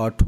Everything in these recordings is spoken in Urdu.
8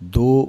2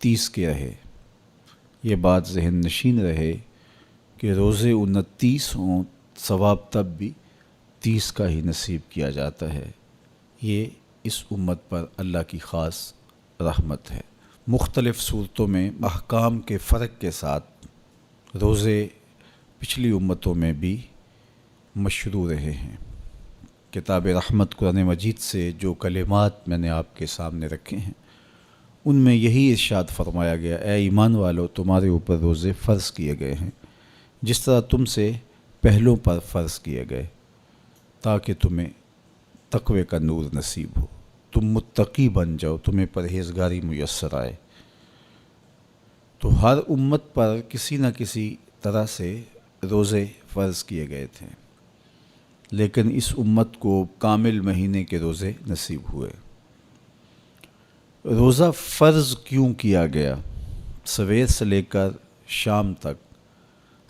29 کے رہے۔ یہ بات ذہن نشین رہے کہ روزے 29 ہوں ثواب تب بھی 30 کا ہی نصیب کیا جاتا ہے۔ یہ اس امت پر اللہ کی خاص رحمت ہے۔ مختلف صورتوں میں احکام کے فرق کے ساتھ روزے پچھلی امتوں میں بھی مشروع رہے ہیں۔ کتاب رحمت قرآن مجید سے جو کلمات میں نے آپ کے سامنے رکھے ہیں ان میں یہی ارشاد فرمایا گیا، اے ایمان والو تمہارے اوپر روزے فرض کیے گئے ہیں جس طرح تم سے پہلوں پر فرض کیے گئے، تاکہ تمہیں تقوی کا نور نصیب ہو، تم متقی بن جاؤ، تمہیں پرہیزگاری میسر آئے۔ تو ہر امت پر کسی نہ کسی طرح سے روزے فرض کیے گئے تھے، لیکن اس امت کو کامل مہینے کے روزے نصیب ہوئے۔ روزہ فرض کیوں کیا گیا؟ سویر سے لے کر شام تک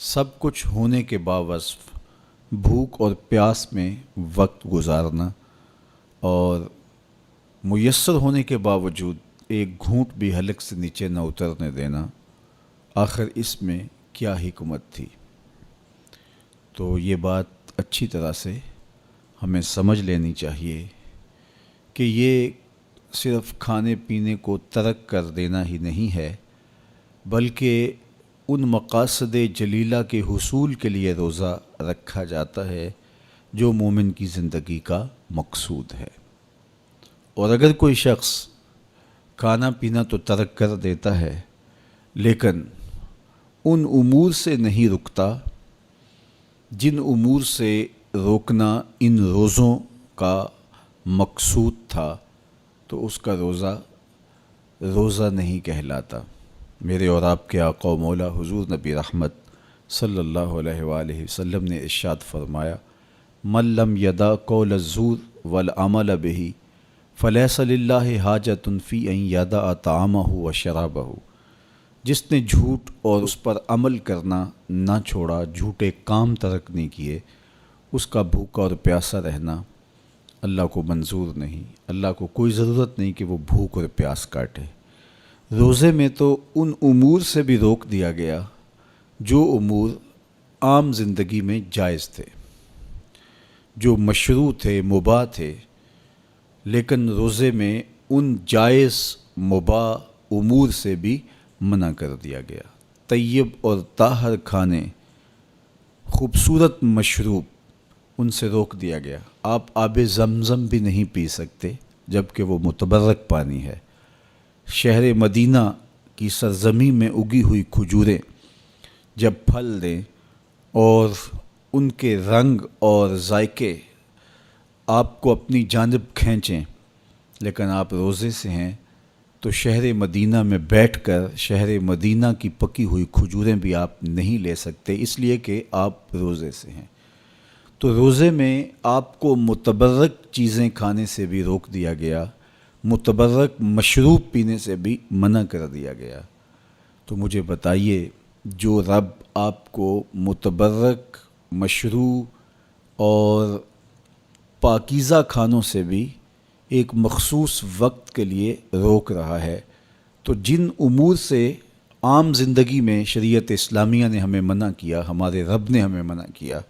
سب کچھ ہونے کے باوصف بھوک اور پیاس میں وقت گزارنا اور میسر ہونے کے باوجود ایک گھونٹ بھی حلق سے نیچے نہ اترنے دینا، آخر اس میں کیا حکمت تھی؟ تو یہ بات اچھی طرح سے ہمیں سمجھ لینی چاہیے کہ یہ صرف کھانے پینے کو ترک کر دینا ہی نہیں ہے، بلکہ ان مقاصد جلیلہ کے حصول کے لیے روزہ رکھا جاتا ہے جو مومن کی زندگی کا مقصود ہے۔ اور اگر کوئی شخص کھانا پینا تو ترک کر دیتا ہے لیکن ان امور سے نہیں رکتا جن امور سے روکنا ان روزوں کا مقصود تھا، تو اس کا روزہ نہیں کہلاتا۔ میرے اور آپ کے آقا و مولا حضور نبی رحمت صلی اللہ علیہ وآلہ وسلم نے ارشاد فرمایا، من لم یدع قول الزور والعمل بہ فلیس للہ حاجۃ فی ان یدع طعامہ و شرابہ۔ جس نے جھوٹ اور اس پر عمل کرنا نہ چھوڑا، جھوٹے کام ترک نہیں کیے، اس کا بھوکا اور پیاسا رہنا اللہ کو منظور نہیں۔ اللہ کو کوئی ضرورت نہیں کہ وہ بھوک اور پیاس کاٹے۔ روزے میں تو ان امور سے بھی روک دیا گیا جو امور عام زندگی میں جائز تھے، جو مشروع تھے، مباح تھے، لیکن روزے میں ان جائز مباح امور سے بھی منع کر دیا گیا۔ طیب اور طاہر کھانے، خوبصورت مشروب، ان سے روک دیا گیا۔ آپ آب زمزم بھی نہیں پی سکتے جبکہ وہ متبرک پانی ہے۔ شہر مدینہ کی سرزمین میں اگی ہوئی کھجوریں جب پھل دیں اور ان کے رنگ اور ذائقے آپ کو اپنی جانب کھینچیں، لیکن آپ روزے سے ہیں تو شہر مدینہ میں بیٹھ کر شہر مدینہ کی پکی ہوئی کھجوریں بھی آپ نہیں لے سکتے، اس لیے کہ آپ روزے سے ہیں۔ تو روزے میں آپ کو متبرک چیزیں کھانے سے بھی روک دیا گیا، متبرک مشروب پینے سے بھی منع کر دیا گیا۔ تو مجھے بتائیے، جو رب آپ کو متبرک مشروب اور پاکیزہ کھانوں سے بھی ایک مخصوص وقت کے لیے روک رہا ہے، تو جن امور سے عام زندگی میں شریعت اسلامیہ نے ہمیں منع کیا، ہمارے رب نے ہمیں منع کیا،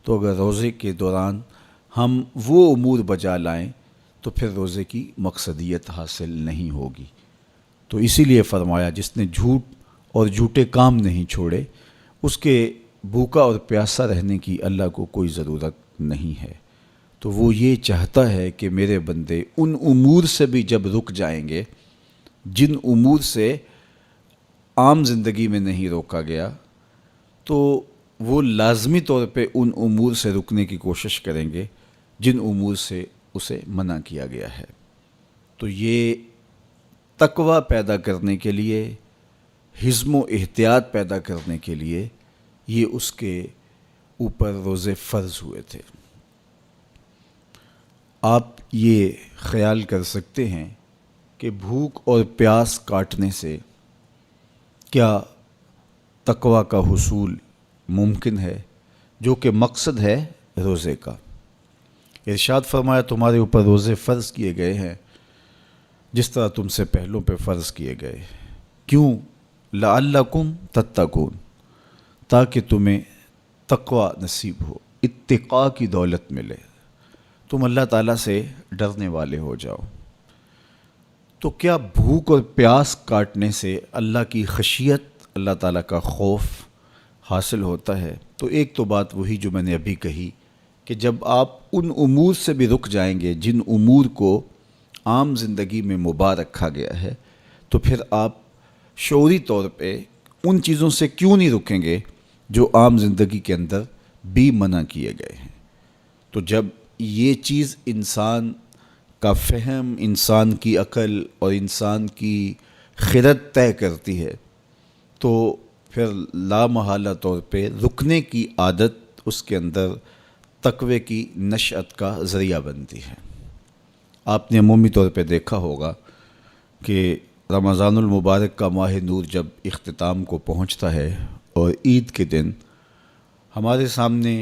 تو اگر روزے کے دوران ہم وہ امور بجا لائیں تو پھر روزے کی مقصدیت حاصل نہیں ہوگی۔ تو اسی لیے فرمایا، جس نے جھوٹ اور جھوٹے کام نہیں چھوڑے، اس کے بھوکا اور پیاسا رہنے کی اللہ کو کوئی ضرورت نہیں ہے۔ تو وہ یہ چاہتا ہے کہ میرے بندے ان امور سے بھی جب رک جائیں گے جن امور سے عام زندگی میں نہیں روکا گیا، تو وہ لازمی طور پہ ان امور سے رکنے کی کوشش کریں گے جن امور سے اسے منع کیا گیا ہے۔ تو یہ تقوی پیدا کرنے کے لیے، حزم و احتیاط پیدا کرنے کے لیے یہ اس کے اوپر روزے فرض ہوئے تھے۔ آپ یہ خیال کر سکتے ہیں کہ بھوک اور پیاس کاٹنے سے کیا تقوی کا حصول ممکن ہے، جو کہ مقصد ہے روزے کا۔ ارشاد فرمایا، تمہارے اوپر روزے فرض کیے گئے ہیں جس طرح تم سے پہلوں پہ فرض کیے گئے۔ کیوں؟ لعلکم تتقون، تاکہ تمہیں تقوی نصیب ہو، اتقاء کی دولت ملے، تم اللہ تعالیٰ سے ڈرنے والے ہو جاؤ۔ تو کیا بھوک اور پیاس کاٹنے سے اللہ کی خشیت، اللہ تعالیٰ کا خوف حاصل ہوتا ہے؟ تو ایک تو بات وہی جو میں نے ابھی کہی کہ جب آپ ان امور سے بھی رک جائیں گے جن امور کو عام زندگی میں مباح رکھا گیا ہے، تو پھر آپ شعوری طور پہ ان چیزوں سے کیوں نہیں رکیں گے جو عام زندگی کے اندر بھی منع کیے گئے ہیں؟ تو جب یہ چیز انسان کا فہم، انسان کی عقل اور انسان کی خرد طے کرتی ہے، تو پھر لا محالہ طور پہ رکنے کی عادت اس کے اندر تقوی کی نشأت کا ذریعہ بنتی ہے۔ آپ نے عمومی طور پہ دیکھا ہوگا کہ رمضان المبارک کا ماہ نور جب اختتام کو پہنچتا ہے اور عید کے دن ہمارے سامنے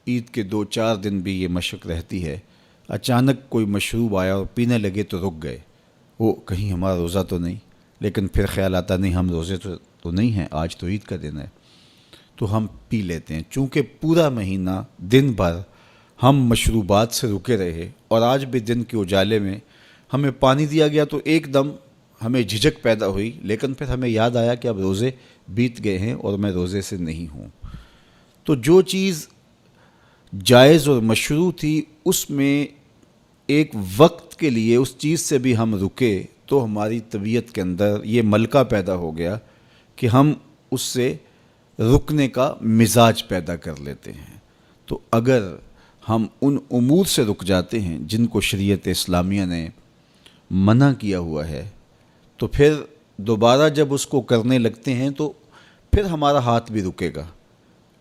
عید کے 2-4 دن بھی یہ مشق رہتی ہے، اچانک کوئی مشروب آیا اور پینے لگے تو رک گئے، وہ کہیں ہمارا روزہ تو نہیں، لیکن پھر خیال آتا نہیں ہم روزے تو نہیں ہیں، آج تو عید کا دن ہے، تو ہم پی لیتے ہیں۔ چونکہ پورا مہینہ دن بھر ہم مشروبات سے رکے رہے اور آج بھی دن کے اجالے میں ہمیں پانی دیا گیا تو ایک دم ہمیں جھجک پیدا ہوئی، لیکن پھر ہمیں یاد آیا کہ اب روزے بیت گئے ہیں اور میں روزے سے نہیں ہوں۔ تو جو چیز جائز اور مشروع تھی اس میں ایک وقت کے لیے اس چیز سے بھی ہم رکے تو ہماری طبیعت کے اندر یہ ملکہ پیدا ہو گیا کہ ہم اس سے رکنے کا مزاج پیدا کر لیتے ہیں۔ تو اگر ہم ان امور سے رک جاتے ہیں جن کو شریعت اسلامیہ نے منع کیا ہوا ہے، تو پھر دوبارہ جب اس کو کرنے لگتے ہیں تو پھر ہمارا ہاتھ بھی رکے گا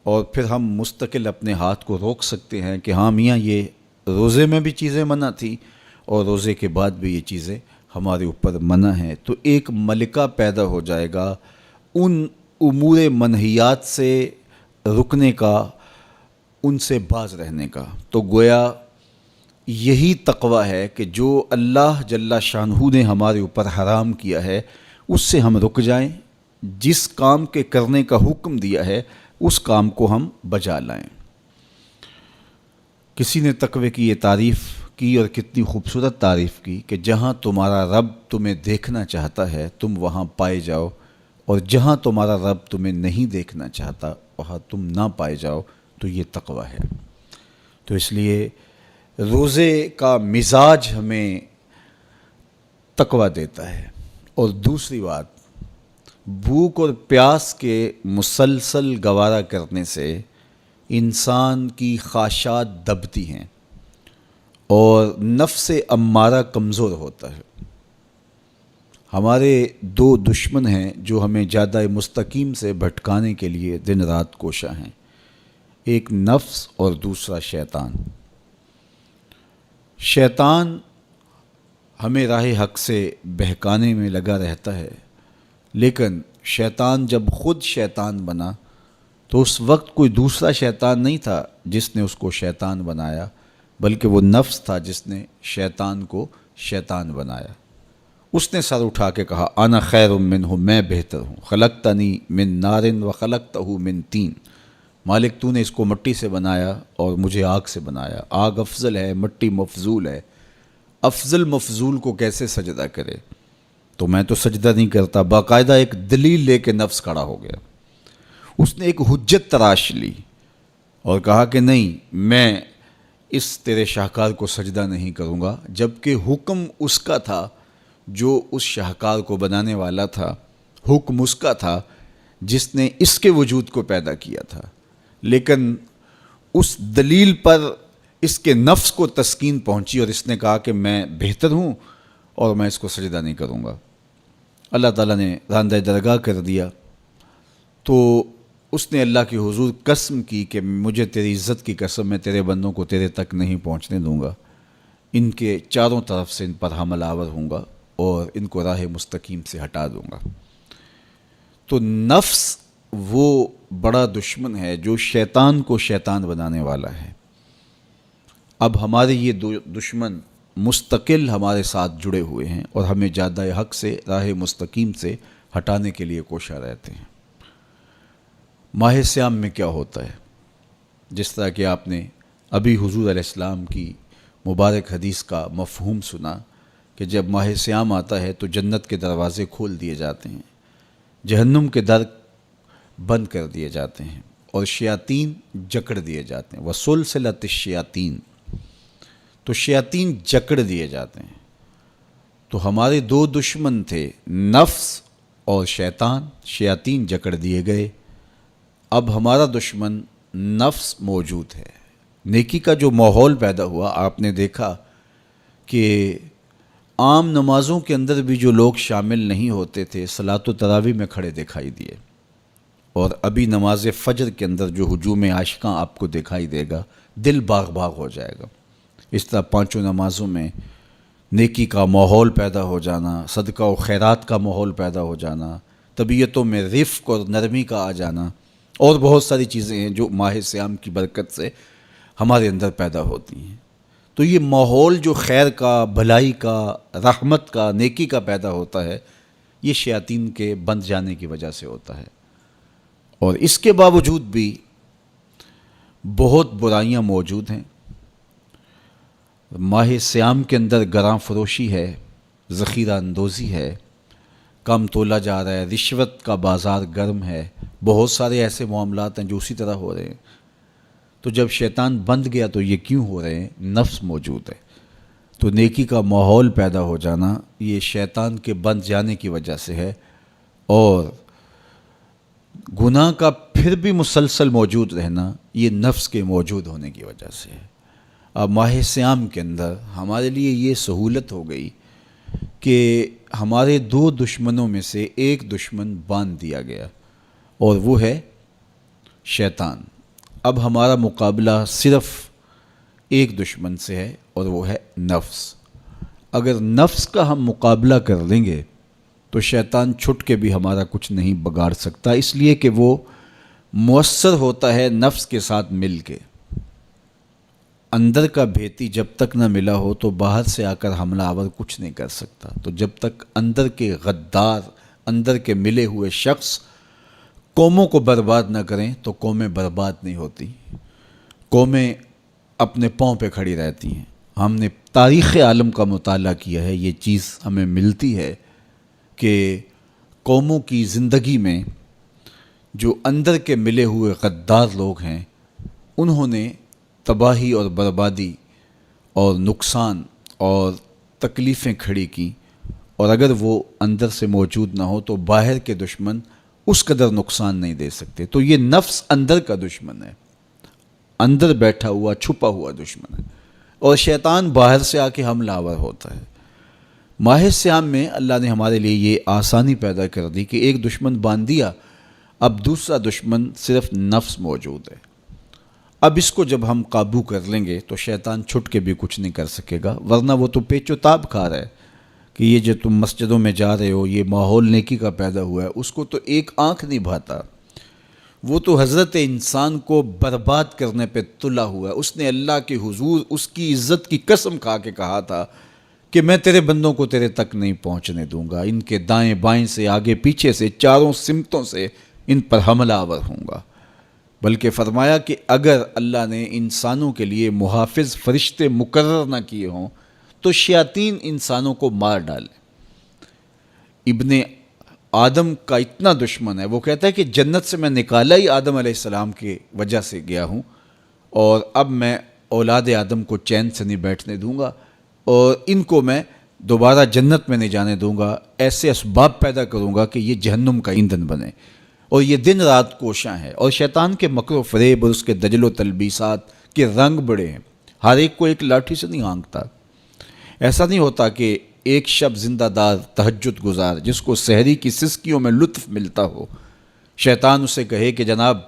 اور پھر ہم مستقل اپنے ہاتھ کو روک سکتے ہیں کہ ہاں میاں یہ روزے میں بھی چیزیں منع تھی اور روزے کے بعد بھی یہ چیزیں ہمارے اوپر منع ہیں۔ تو ایک ملکہ پیدا ہو جائے گا ان امور منہیات سے رکنے کا، ان سے باز رہنے کا۔ تو گویا یہی تقوی ہے کہ جو اللہ جل شانہ نے ہمارے اوپر حرام کیا ہے اس سے ہم رک جائیں، جس کام کے کرنے کا حکم دیا ہے اس کام کو ہم بجا لائیں۔ کسی نے تقوی کی یہ تعریف کی اور کتنی خوبصورت تعریف کی کہ جہاں تمہارا رب تمہیں دیکھنا چاہتا ہے تم وہاں پائے جاؤ، اور جہاں تمہارا رب تمہیں نہیں دیکھنا چاہتا وہاں تم نہ پائے جاؤ، تو یہ تقوی ہے۔ تو اس لیے روزے کا مزاج ہمیں تقوی دیتا ہے۔ اور دوسری بات، بھوک اور پیاس کے مسلسل گوارا کرنے سے انسان کی خواہشات دبتی ہیں اور نفس امارہ کمزور ہوتا ہے۔ ہمارے 2 دشمن ہیں جو ہمیں جادہ مستقیم سے بھٹکانے کے لیے دن رات کوشاں ہیں، ایک نفس اور دوسرا شیطان۔ شیطان ہمیں راہ حق سے بہکانے میں لگا رہتا ہے، لیکن شیطان جب خود شیطان بنا تو اس وقت کوئی دوسرا شیطان نہیں تھا جس نے اس کو شیطان بنایا، بلکہ وہ نفس تھا جس نے شیطان کو شیطان بنایا۔ اس نے سر اٹھا کے کہا انا خیر منہ، میں بہتر ہوں، خلقتنی من نار و خلقتہ من طین، مالک تو نے اس کو مٹی سے بنایا اور مجھے آگ سے بنایا، آگ افضل ہے، مٹی مفضول ہے، افضل مفضول کو کیسے سجدہ کرے؟ تو میں تو سجدہ نہیں کرتا۔ باقاعدہ ایک دلیل لے کے نفس کھڑا ہو گیا، اس نے ایک حجت تراش لی اور کہا کہ نہیں، میں اس تیرے شاہکار کو سجدہ نہیں کروں گا، جبکہ حکم اس کا تھا جو اس شاہکار کو بنانے والا تھا، حکم اس کا تھا جس نے اس کے وجود کو پیدا کیا تھا، لیکن اس دلیل پر اس کے نفس کو تسکین پہنچی اور اس نے کہا کہ میں بہتر ہوں اور میں اس کو سجدہ نہیں کروں گا۔ اللہ تعالیٰ نے راندہ درگاہ کر دیا، تو اس نے اللہ کے حضور قسم کی کہ مجھے تیری عزت کی قسم، میں تیرے بندوں کو تیرے تک نہیں پہنچنے دوں گا، ان کے چاروں طرف سے ان پر حملہ آور ہوں گا اور ان کو راہ مستقیم سے ہٹا دوں گا۔ تو نفس وہ بڑا دشمن ہے جو شیطان کو شیطان بنانے والا ہے۔ اب ہمارے یہ دشمن مستقل ہمارے ساتھ جڑے ہوئے ہیں اور ہمیں جادہ حق سے، راہ مستقیم سے ہٹانے کے لیے کوشاں رہتے ہیں۔ ماہ سیام میں کیا ہوتا ہے؟ جس طرح کہ آپ نے ابھی حضور علیہ السلام کی مبارک حدیث کا مفہوم سنا کہ جب ماہ سیام آتا ہے تو جنت کے دروازے کھول دیے جاتے ہیں، جہنم کے در بند کر دیے جاتے ہیں اور شیاطین جکڑ دیے جاتے ہیں۔ وَسُلْسِلَتِ الشَّيَاطِينَ، تو شیاطین جکڑ دیے جاتے ہیں۔ تو ہمارے دو دشمن تھے، نفس اور شیطان، شیاطین جکڑ دیے گئے۔ اب ہمارا دشمن نفس موجود ہے۔ نیکی کا جو ماحول پیدا ہوا، آپ نے دیکھا کہ عام نمازوں کے اندر بھی جو لوگ شامل نہیں ہوتے تھے صلاۃ و تراویح میں کھڑے دکھائی دیے، اور ابھی نماز فجر کے اندر جو ہجوم عاشقاں آپ کو دکھائی دے گا، دل باغ باغ ہو جائے گا۔ اس طرح پانچوں نمازوں میں نیکی کا ماحول پیدا ہو جانا، صدقہ و خیرات کا ماحول پیدا ہو جانا، طبیعتوں میں رفق اور نرمی کا آ جانا، اور بہت ساری چیزیں ہیں جو ماہ سیام کی برکت سے ہمارے اندر پیدا ہوتی ہیں۔ تو یہ ماحول جو خیر کا، بھلائی کا، رحمت کا، نیکی کا پیدا ہوتا ہے، یہ شیاطین کے بند جانے کی وجہ سے ہوتا ہے۔ اور اس کے باوجود بھی بہت برائیاں موجود ہیں۔ ماہ سیام کے اندر گراں فروشی ہے، ذخیرہ اندوزی ہے، کم تولا جا رہا ہے، رشوت کا بازار گرم ہے، بہت سارے ایسے معاملات ہیں جو اسی طرح ہو رہے ہیں۔ تو جب شیطان بند گیا تو یہ کیوں ہو رہے ہیں؟ نفس موجود ہے۔ تو نیکی کا ماحول پیدا ہو جانا یہ شیطان کے بند جانے کی وجہ سے ہے، اور گناہ کا پھر بھی مسلسل موجود رہنا یہ نفس کے موجود ہونے کی وجہ سے ہے۔ اب ماہ سیام کے اندر ہمارے لیے یہ سہولت ہو گئی کہ ہمارے دو دشمنوں میں سے ایک دشمن باندھ دیا گیا، اور وہ ہے شیطان۔ اب ہمارا مقابلہ صرف ایک دشمن سے ہے، اور وہ ہے نفس۔ اگر نفس کا ہم مقابلہ کر لیں گے تو شیطان چھٹ کے بھی ہمارا کچھ نہیں بگاڑ سکتا، اس لیے کہ وہ مؤثر ہوتا ہے نفس کے ساتھ مل کے۔ اندر کا بھیتی جب تک نہ ملا ہو تو باہر سے آ کر حملہ آور کچھ نہیں کر سکتا۔ تو جب تک اندر کے غدار، اندر کے ملے ہوئے شخص قوموں کو برباد نہ کریں تو قومیں برباد نہیں ہوتی، قومیں اپنے پاؤں پہ کھڑی رہتی ہیں۔ ہم نے تاریخ عالم کا مطالعہ کیا ہے، یہ چیز ہمیں ملتی ہے کہ قوموں کی زندگی میں جو اندر کے ملے ہوئے غدار لوگ ہیں، انہوں نے تباہی اور بربادی اور نقصان اور تکلیفیں کھڑی کی، اور اگر وہ اندر سے موجود نہ ہو تو باہر کے دشمن اس قدر نقصان نہیں دے سکتے۔ تو یہ نفس اندر کا دشمن ہے، اندر بیٹھا ہوا چھپا ہوا دشمن ہے، اور شیطان باہر سے آ کے حملہ آور ہوتا ہے۔ ماہ سیام میں اللہ نے ہمارے لیے یہ آسانی پیدا کر دی کہ ایک دشمن باندھ دیا، اب دوسرا دشمن صرف نفس موجود ہے۔ اب اس کو جب ہم قابو کر لیں گے تو شیطان چھٹ کے بھی کچھ نہیں کر سکے گا، ورنہ وہ تو پیچ و تاب کھا رہا ہے کہ یہ جو تم مسجدوں میں جا رہے ہو، یہ ماحول نیکی کا پیدا ہوا ہے، اس کو تو ایک آنکھ نہیں بھاتا۔ وہ تو حضرت انسان کو برباد کرنے پہ تلا ہوا ہے۔ اس نے اللہ کے حضور اس کی عزت کی قسم کھا کے کہا تھا کہ میں تیرے بندوں کو تیرے تک نہیں پہنچنے دوں گا، ان کے دائیں بائیں سے، آگے پیچھے سے، چاروں سمتوں سے ان پر حملہ آور ہوں گا۔ بلکہ فرمایا کہ اگر اللہ نے انسانوں کے لیے محافظ فرشتے مقرر نہ کیے ہوں تو شیاطین انسانوں کو مار ڈالیں۔ ابن آدم کا اتنا دشمن ہے، وہ کہتا ہے کہ جنت سے میں نکالا ہی آدم علیہ السلام کی وجہ سے گیا ہوں، اور اب میں اولاد آدم کو چین سے نہیں بیٹھنے دوں گا، اور ان کو میں دوبارہ جنت میں نہیں جانے دوں گا، ایسے اسباب پیدا کروں گا کہ یہ جہنم کا ایندھن بنے، اور یہ دن رات کوشاں ہے۔ اور شیطان کے مکر و فریب اور اس کے دجل و تلبیسات کے رنگ بڑے ہیں، ہر ایک کو ایک لاٹھی سے نہیں ہانکتا۔ ایسا نہیں ہوتا کہ ایک شب زندہ دار تہجد گزار جس کو سحری کی سسکیوں میں لطف ملتا ہو، شیطان اسے کہے کہ جناب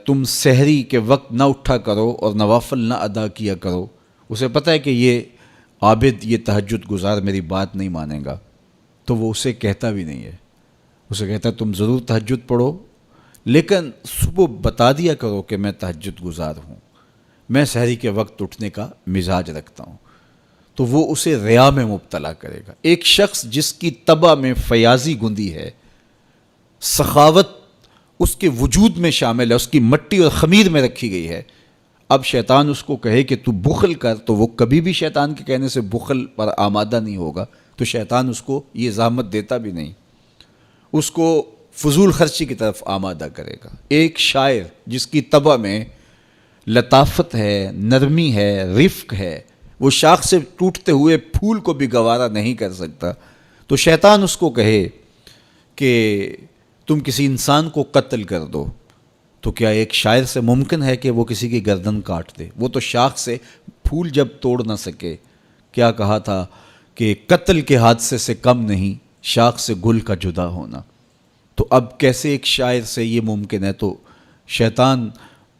تم سحری کے وقت نہ اٹھا کرو اور نوافل نہ ادا کیا کرو، اسے پتہ ہے کہ یہ عابد، یہ تہجد گزار میری بات نہیں مانے گا، تو وہ اسے کہتا بھی نہیں ہے۔ اسے کہتا ہے تم ضرور تہجد پڑھو، لیکن صبح بتا دیا کرو کہ میں تہجد گزار ہوں، میں سحری کے وقت اٹھنے کا مزاج رکھتا ہوں۔ تو وہ اسے ریا میں مبتلا کرے گا۔ ایک شخص جس کی طبع میں فیاضی گندی ہے، سخاوت اس کے وجود میں شامل ہے، اس کی مٹی اور خمیر میں رکھی گئی ہے، اب شیطان اس کو کہے کہ تو بخل کر، تو وہ کبھی بھی شیطان کے کہنے سے بخل پر آمادہ نہیں ہوگا، تو شیطان اس کو یہ زحمت دیتا بھی نہیں، اس کو فضول خرچی کی طرف آمادہ کرے گا۔ ایک شاعر جس کی طبع میں لطافت ہے، نرمی ہے، رفق ہے، وہ شاخ سے ٹوٹتے ہوئے پھول کو بھی گوارا نہیں کر سکتا، تو شیطان اس کو کہے کہ تم کسی انسان کو قتل کر دو، تو کیا ایک شاعر سے ممکن ہے کہ وہ کسی کی گردن کاٹ دے؟ وہ تو شاخ سے پھول جب توڑ نہ سکے، کیا کہا تھا کہ قتل کے حادثے سے کم نہیں شاخ سے گل کا جدا ہونا، تو اب کیسے ایک شاعر سے یہ ممکن ہے؟ تو شیطان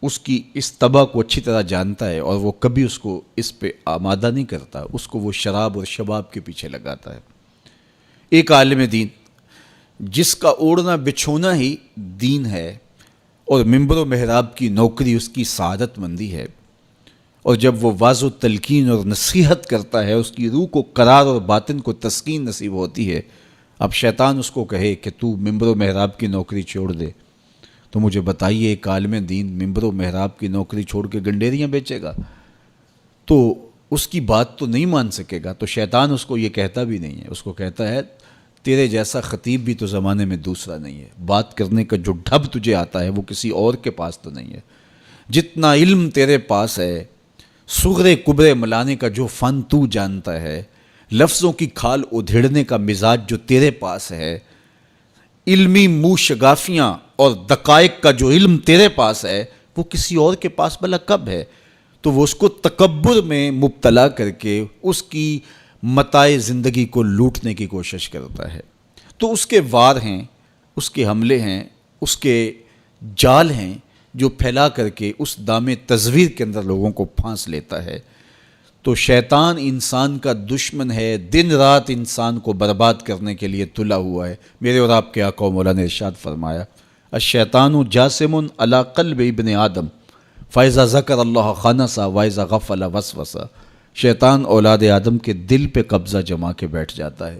اس کی اس طبع کو اچھی طرح جانتا ہے اور وہ کبھی اس کو اس پہ آمادہ نہیں کرتا، اس کو وہ شراب اور شباب کے پیچھے لگاتا ہے۔ ایک عالم دین جس کا اوڑھنا بچھونا ہی دین ہے اور منبر و محراب کی نوکری اس کی سعادت مندی ہے، اور جب وہ واضح و تلقین اور نصیحت کرتا ہے اس کی روح کو قرار اور باطن کو تسکین نصیب ہوتی ہے، اب شیطان اس کو کہے کہ تو منبر و محراب کی نوکری چھوڑ دے، تو مجھے بتائیے ایک عالم دین منبر و محراب کی نوکری چھوڑ کے گنڈیریاں بیچے گا؟ تو اس کی بات تو نہیں مان سکے گا، تو شیطان اس کو یہ کہتا بھی نہیں ہے، اس کو کہتا ہے تیرے جیسا خطیب بھی تو زمانے میں دوسرا نہیں ہے، بات کرنے کا جو ڈھب تجھے آتا ہے وہ کسی اور کے پاس تو نہیں ہے، جتنا علم تیرے پاس ہے، صغرے کبرے ملانے کا جو فن تو جانتا ہے، لفظوں کی کھال ادھیڑنے کا مزاج جو تیرے پاس ہے، علمی منہ شگافیاں اور دقائق کا جو علم تیرے پاس ہے وہ کسی اور کے پاس بھلا کب ہے؟ تو وہ اس کو تکبر میں مبتلا کر کے اس کی متاع زندگی کو لوٹنے کی کوشش کرتا ہے۔ تو اس کے وار ہیں، اس کے حملے ہیں، اس کے جال ہیں جو پھیلا کر کے اس دام تزویر کے اندر لوگوں کو پھانس لیتا ہے۔ تو شیطان انسان کا دشمن ہے، دن رات انسان کو برباد کرنے کے لیے تلا ہوا ہے۔ میرے اور آپ کے آقا و مولا نے ارشاد فرمایا الشیطان جاسم علی قلب ابن آدم فاذا ذکر اللہ خانسا واذا غفل وسوسا، شیطان اولاد آدم کے دل پہ قبضہ جما کے بیٹھ جاتا ہے،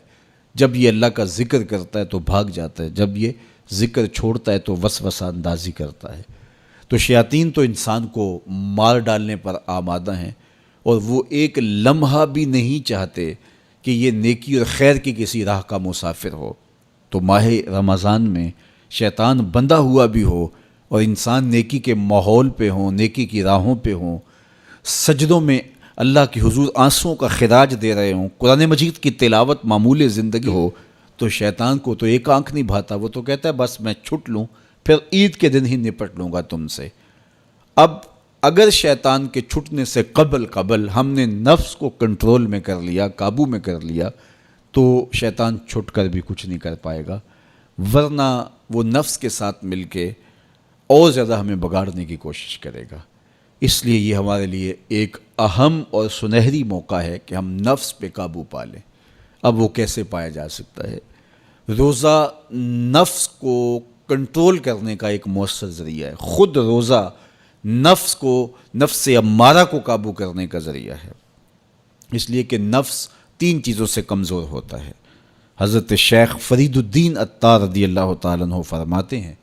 جب یہ اللہ کا ذکر کرتا ہے تو بھاگ جاتا ہے، جب یہ ذکر چھوڑتا ہے تو وسوسہ اندازی کرتا ہے۔ تو شیاطین تو انسان کو مار ڈالنے پر آمادہ ہیں، اور وہ ایک لمحہ بھی نہیں چاہتے کہ یہ نیکی اور خیر کی کسی راہ کا مسافر ہو۔ تو ماہ رمضان میں شیطان بندھا ہوا بھی ہو اور انسان نیکی کے ماحول پہ ہوں، نیکی کی راہوں پہ ہوں، سجدوں میں اللہ کی حضور آنسوؤں کا خراج دے رہے ہوں، قرآن مجید کی تلاوت معمول زندگی ہو، تو شیطان کو تو ایک آنکھ نہیں بھاتا، وہ تو کہتا ہے بس میں چھٹ لوں، پھر عید کے دن ہی نپٹ لوں گا تم سے۔ اب اگر شیطان کے چھٹنے سے قبل ہم نے نفس کو کنٹرول میں کر لیا، قابو میں کر لیا، تو شیطان چھٹ کر بھی کچھ نہیں کر پائے گا، ورنہ وہ نفس کے ساتھ مل کے اور زیادہ ہمیں بگاڑنے کی کوشش کرے گا۔ اس لیے یہ ہمارے لیے ایک اہم اور سنہری موقع ہے کہ ہم نفس پہ قابو پا لیں۔ اب وہ کیسے پایا جا سکتا ہے؟ روزہ نفس کو کنٹرول کرنے کا ایک مؤثر ذریعہ ہے، خود روزہ نفس کو، نفس امارہ کو قابو کرنے کا ذریعہ ہے، اس لیے کہ نفس 3 چیزوں سے کمزور ہوتا ہے۔ حضرت شیخ فرید الدین عطار رضی اللہ تعالیٰ عنہ فرماتے ہیں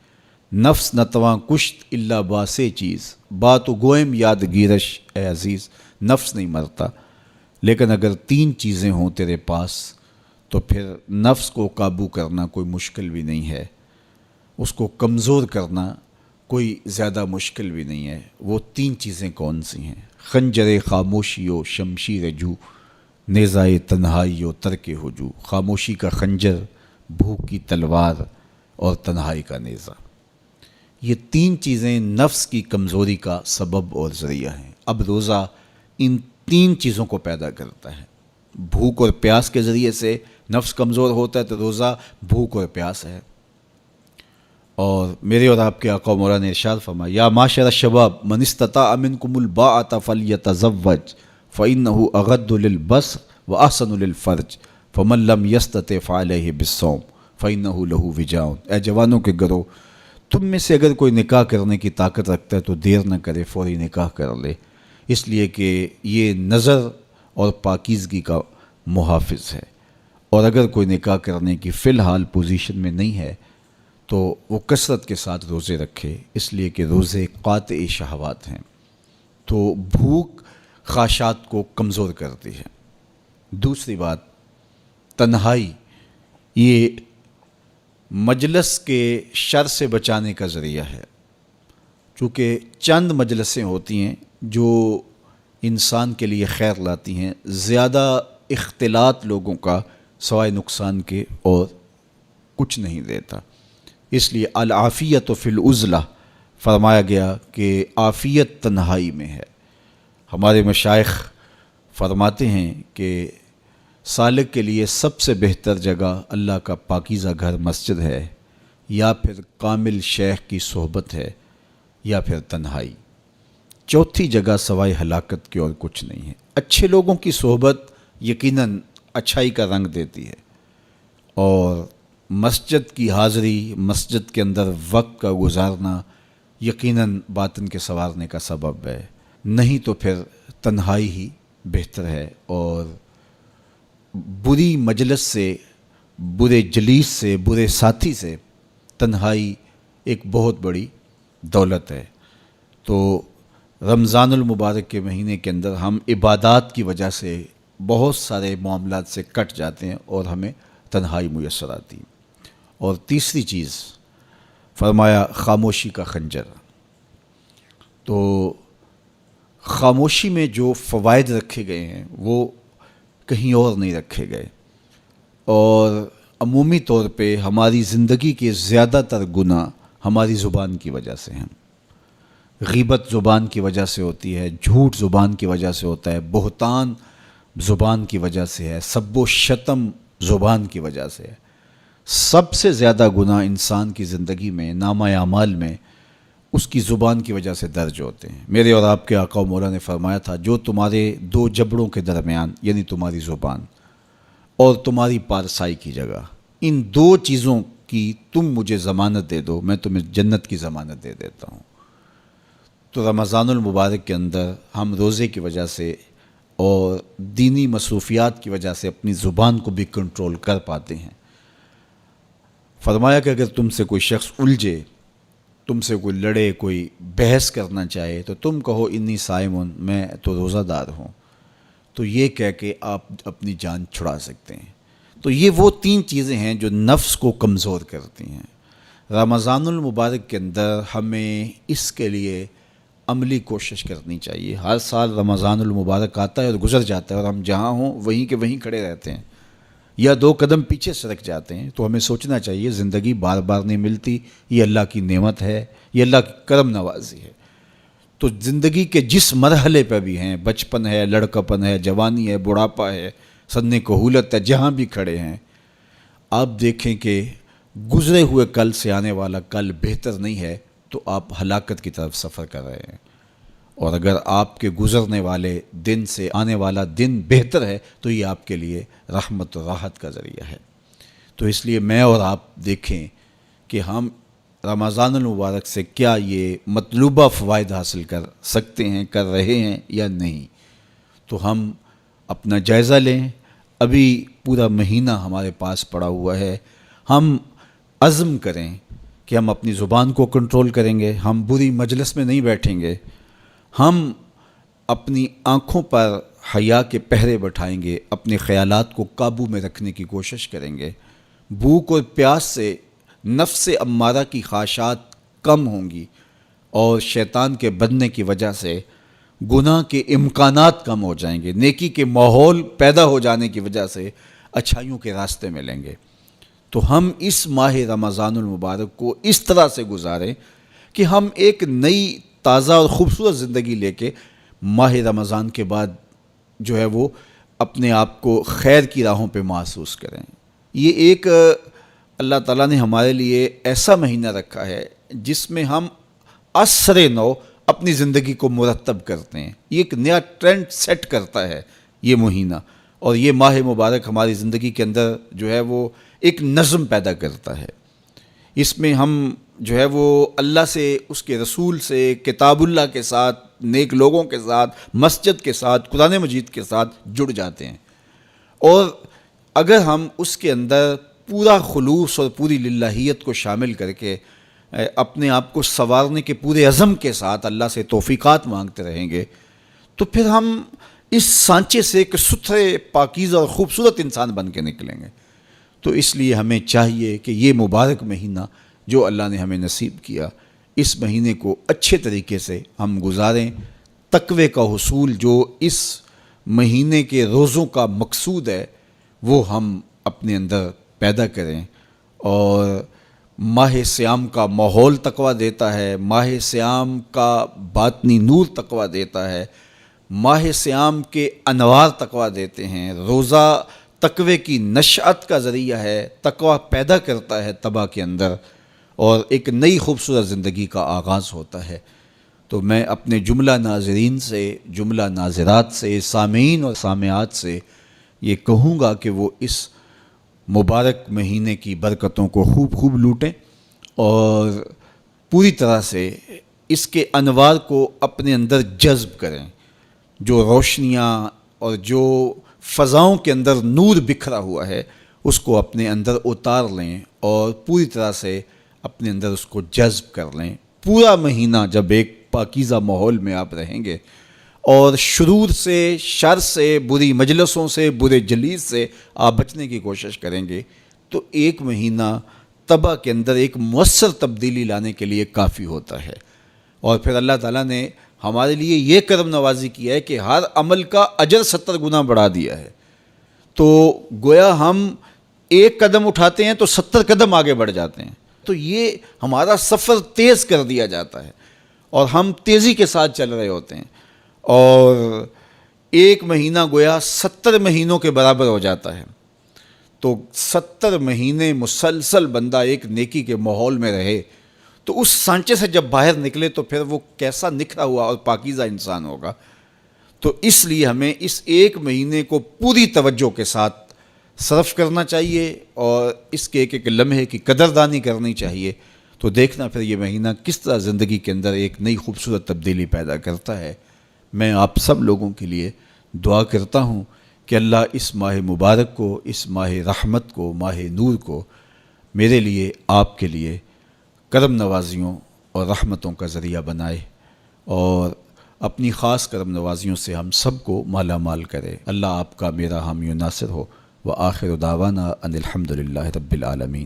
نفس نتواں کشت الا باسے چیز، بات و گوئم یاد گیرش اے عزیز، نفس نہیں مرتا، لیکن اگر 3 چیزیں ہوں تیرے پاس تو پھر نفس کو قابو کرنا کوئی مشکل بھی نہیں ہے، اس کو کمزور کرنا کوئی زیادہ مشکل بھی نہیں ہے۔ وہ 3 چیزیں کون سی ہیں؟ خنجر خاموشی و شمشیر جو، نیزائے تنہائی و ترک ہجو، خاموشی کا خنجر، بھوک کی تلوار اور تنہائی کا نیزہ۔ یہ 3 چیزیں نفس کی کمزوری کا سبب اور ذریعہ ہیں۔ اب روزہ ان 3 چیزوں کو پیدا کرتا ہے۔ بھوک اور پیاس کے ذریعے سے نفس کمزور ہوتا ہے، تو روزہ بھوک اور پیاس ہے۔ اور میرے اور آپ کے آقا و مولا نے ارشاد فرمایا یا معاشر الشباب من استطاع منکم الباءۃ فلیتزوج فإنہ اغض للبصر واحسن للفرج فمن لم یستطع فعلیہ بالصوم فإنہ لہ وجاء۔ اے جوانوں کے گروہ، تم میں سے اگر کوئی نکاح کرنے کی طاقت رکھتا ہے تو دیر نہ کرے، فوری نکاح کر لے، اس لیے کہ یہ نظر اور پاکیزگی کا محافظ ہے۔ اور اگر کوئی نکاح کرنے کی فی الحال پوزیشن میں نہیں ہے تو وہ کثرت کے ساتھ روزے رکھے، اس لیے کہ روزے قاطع شہوات ہیں، تو بھوک خواہشات کو کمزور کرتی ہے۔ دوسری بات، تنہائی یہ مجلس کے شر سے بچانے کا ذریعہ ہے، چونکہ چند مجلسیں ہوتی ہیں جو انسان کے لیے خیر لاتی ہیں، زیادہ اختلاط لوگوں کا سوائے نقصان کے اور کچھ نہیں دیتا۔ اس لیے العافیت فی العزلہ فرمایا گیا کہ عافیت تنہائی میں ہے۔ ہمارے مشائخ فرماتے ہیں کہ سالک کے لیے سب سے بہتر جگہ اللہ کا پاکیزہ گھر مسجد ہے، یا پھر کامل شیخ کی صحبت ہے، یا پھر تنہائی۔ چوتھی جگہ سوائے ہلاکت کے اور کچھ نہیں ہے۔ اچھے لوگوں کی صحبت یقیناً اچھائی کا رنگ دیتی ہے، اور مسجد کی حاضری، مسجد کے اندر وقت کا گزارنا یقیناً باطن کے سنوارنے کا سبب ہے، نہیں تو پھر تنہائی ہی بہتر ہے۔ اور بری مجلس سے، برے جلیس سے، برے ساتھی سے تنہائی ایک بہت بڑی دولت ہے۔ تو رمضان المبارک کے مہینے کے اندر ہم عبادات کی وجہ سے بہت سارے معاملات سے کٹ جاتے ہیں اور ہمیں تنہائی میسر آتی۔ اور تیسری چیز فرمایا خاموشی کا خنجر۔ تو خاموشی میں جو فوائد رکھے گئے ہیں وہ کہیں اور نہیں رکھے گئے، اور عمومی طور پہ ہماری زندگی کے زیادہ تر گناہ ہماری زبان کی وجہ سے ہیں۔ غیبت زبان کی وجہ سے ہوتی ہے، جھوٹ زبان کی وجہ سے ہوتا ہے، بہتان زبان کی وجہ سے ہے، سب و شتم زبان کی وجہ سے ہے۔ سب سے زیادہ گناہ انسان کی زندگی میں، نامہ اعمال میں، اس کی زبان کی وجہ سے درج ہوتے ہیں۔ میرے اور آپ کے آقا و مولا نے فرمایا تھا، جو تمہارے دو جبڑوں کے درمیان، یعنی تمہاری زبان اور تمہاری پارسائی کی جگہ، ان دو چیزوں کی تم مجھے ضمانت دے دو، میں تمہیں جنت کی ضمانت دے دیتا ہوں۔ تو رمضان المبارک کے اندر ہم روزے کی وجہ سے اور دینی مصروفیات کی وجہ سے اپنی زبان کو بھی کنٹرول کر پاتے ہیں۔ فرمایا کہ اگر تم سے کوئی شخص الجھے، تم سے کوئی لڑے، کوئی بحث کرنا چاہے، تو تم کہو انی صائمون، میں تو روزہ دار ہوں، تو یہ کہہ کے آپ اپنی جان چھڑا سکتے ہیں۔ تو یہ وہ تین چیزیں ہیں جو نفس کو کمزور کرتی ہیں۔ رمضان المبارک کے اندر ہمیں اس کے لیے عملی کوشش کرنی چاہیے۔ ہر سال رمضان المبارک آتا ہے اور گزر جاتا ہے، اور ہم جہاں ہوں وہیں کے وہیں کھڑے رہتے ہیں، یا دو قدم پیچھے سرک جاتے ہیں۔ تو ہمیں سوچنا چاہیے زندگی بار بار نہیں ملتی، یہ اللہ کی نعمت ہے، یہ اللہ کی کرم نوازی ہے۔ تو زندگی کے جس مرحلے پہ بھی ہیں، بچپن ہے، لڑکپن ہے، جوانی ہے، بڑھاپا ہے، سن کہولت ہے، جہاں بھی کھڑے ہیں، آپ دیکھیں کہ گزرے ہوئے کل سے آنے والا کل بہتر نہیں ہے، تو آپ ہلاکت کی طرف سفر کر رہے ہیں۔ اور اگر آپ کے گزرنے والے دن سے آنے والا دن بہتر ہے تو یہ آپ کے لیے رحمت و راحت کا ذریعہ ہے۔ تو اس لیے میں اور آپ دیکھیں کہ ہم رمضان المبارک سے کیا یہ مطلوبہ فوائد حاصل کر سکتے ہیں، کر رہے ہیں یا نہیں۔ تو ہم اپنا جائزہ لیں۔ ابھی پورا مہینہ ہمارے پاس پڑا ہوا ہے، ہم عزم کریں کہ ہم اپنی زبان کو کنٹرول کریں گے، ہم بری مجلس میں نہیں بیٹھیں گے، ہم اپنی آنکھوں پر حیا کے پہرے بٹھائیں گے، اپنے خیالات کو قابو میں رکھنے کی کوشش کریں گے۔ بھوک اور پیاس سے نفس امارہ کی خواہشات کم ہوں گی، اور شیطان کے بننے کی وجہ سے گناہ کے امکانات کم ہو جائیں گے، نیکی کے ماحول پیدا ہو جانے کی وجہ سے اچھائیوں کے راستے ملیں گے۔ تو ہم اس ماہ رمضان المبارک کو اس طرح سے گزاریں کہ ہم ایک نئی تازہ اور خوبصورت زندگی لے کے ماہ رمضان کے بعد جو ہے وہ اپنے آپ کو خیر کی راہوں پہ محسوس کریں۔ یہ ایک اللہ تعالیٰ نے ہمارے لیے ایسا مہینہ رکھا ہے جس میں ہم عصر نو اپنی زندگی کو مرتب کرتے ہیں۔ یہ ایک نیا ٹرینڈ سیٹ کرتا ہے یہ مہینہ، اور یہ ماہ مبارک ہماری زندگی کے اندر جو ہے وہ ایک نظم پیدا کرتا ہے۔ اس میں ہم جو ہے وہ اللہ سے، اس کے رسول سے، کتاب اللہ کے ساتھ نیک لوگوں کے ساتھ، مسجد کے ساتھ، قرآن مجید کے ساتھ جڑ جاتے ہیں۔ اور اگر ہم اس کے اندر پورا خلوص اور پوری للہیت کو شامل کر کے اپنے آپ کو سنوارنے کے پورے عزم کے ساتھ اللہ سے توفیقات مانگتے رہیں گے تو پھر ہم اس سانچے سے ایک ستھرے، پاکیزہ اور خوبصورت انسان بن کے نکلیں گے۔ تو اس لیے ہمیں چاہیے کہ یہ مبارک مہینہ جو اللہ نے ہمیں نصیب کیا، اس مہینے کو اچھے طریقے سے ہم گزاریں۔ تقوی کا حصول جو اس مہینے کے روزوں کا مقصود ہے وہ ہم اپنے اندر پیدا کریں، اور ماہ صیام کا ماحول تقویٰ دیتا ہے، ماہ صیام کا باطنی نور تقویٰ دیتا ہے، ماہ صیام کے انوار تقویٰ دیتے ہیں۔ روزہ تقوی کی نشأت کا ذریعہ ہے، تقویٰ پیدا کرتا ہے طبع کے اندر، اور ایک نئی خوبصورت زندگی کا آغاز ہوتا ہے۔ تو میں اپنے جملہ ناظرین سے، جملہ ناظرات سے، سامعین اور سامعات سے یہ کہوں گا کہ وہ اس مبارک مہینے کی برکتوں کو خوب لوٹیں اور پوری طرح سے اس کے انوار کو اپنے اندر جذب کریں۔ جو روشنیاں اور جو فضاؤں کے اندر نور بکھرا ہوا ہے اس کو اپنے اندر اتار لیں اور پوری طرح سے اپنے اندر اس کو جذب کر لیں۔ پورا مہینہ جب ایک پاکیزہ ماحول میں آپ رہیں گے اور شرور سے، شر سے، بری مجلسوں سے، برے جلیس سے آپ بچنے کی کوشش کریں گے تو ایک مہینہ طبع کے اندر ایک مؤثر تبدیلی لانے کے لیے کافی ہوتا ہے۔ اور پھر اللہ تعالیٰ نے ہمارے لیے یہ کرم نوازی کیا ہے کہ ہر عمل کا اجر 70 گنا بڑھا دیا ہے۔ تو گویا ہم ایک قدم اٹھاتے ہیں تو 70 قدم آگے بڑھ جاتے ہیں۔ تو یہ ہمارا سفر تیز کر دیا جاتا ہے اور ہم تیزی کے ساتھ چل رہے ہوتے ہیں، اور ایک مہینہ گویا 70 مہینوں کے برابر ہو جاتا ہے۔ تو 70 مہینے مسلسل بندہ ایک نیکی کے ماحول میں رہے تو اس سانچے سے جب باہر نکلے تو پھر وہ کیسا نکھرا ہوا اور پاکیزہ انسان ہوگا۔ تو اس لیے ہمیں اس ایک مہینے کو پوری توجہ کے ساتھ صرف کرنا چاہیے اور اس کے ایک ایک لمحے کی قدردانی کرنی چاہیے۔ تو دیکھنا پھر یہ مہینہ کس طرح زندگی کے اندر ایک نئی خوبصورت تبدیلی پیدا کرتا ہے۔ میں آپ سب لوگوں کے لیے دعا کرتا ہوں کہ اللہ اس ماہ مبارک کو، اس ماہ رحمت کو، ماہ نور کو میرے لیے، آپ کے لیے کرم نوازیوں اور رحمتوں کا ذریعہ بنائے، اور اپنی خاص کرم نوازیوں سے ہم سب کو مالا مال کرے۔ اللہ آپ کا میرا حامی و ناصر ہو۔ وآخر دعوانا ان الحمد للہ رب العالمین۔